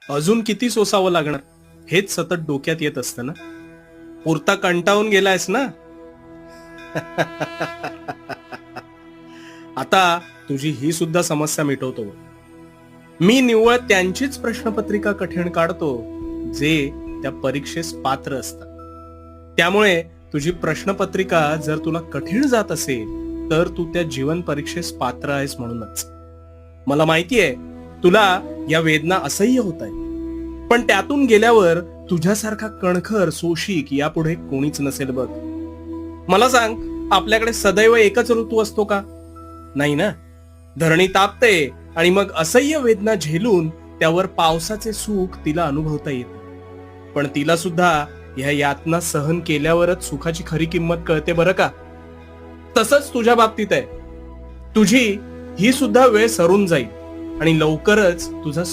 अजून किती सोसावं लागणार हेच सतत डोक्यात येत असतं ना. पुरता कंटाळून गेलायस ना. आता तुझी ही सुद्धा समस्या मिटवतो. मी निव्वळ त्यांचीच प्रश्नपत्रिका कठीण काढतो जे त्या परीक्षेस पात्र असतात. त्यामुळे तुझी प्रश्नपत्रिका जर तुला कठीण जात असेल तर तू त्या जीवन परीक्षेस पात्र आहेस म्हणूनच. मला माहितीये तुला या वेदना असह्य होत आहेत, पण त्यातून गेल्यावर तुझ्यासारखा कणखर सोशिक यापुढे कोणीच नसेल बघ. मला सांग, आपल्याकडे सदैव एकच ऋतू असतो का? नाही ना. धरणी तापते आणि मग असह्य वेदना झेलून त्यावर पावसाचे सुख तिला अनुभवता येते. पण तिला सुद्धा ह्या यातना सहन केल्यावरच सुखाची खरी किंमत कळते बरं का. तसंच तुझ्या बाबतीत आहे. तुझी ही सुद्धा वेळ सरून जाईल आणि लवकरच तुझा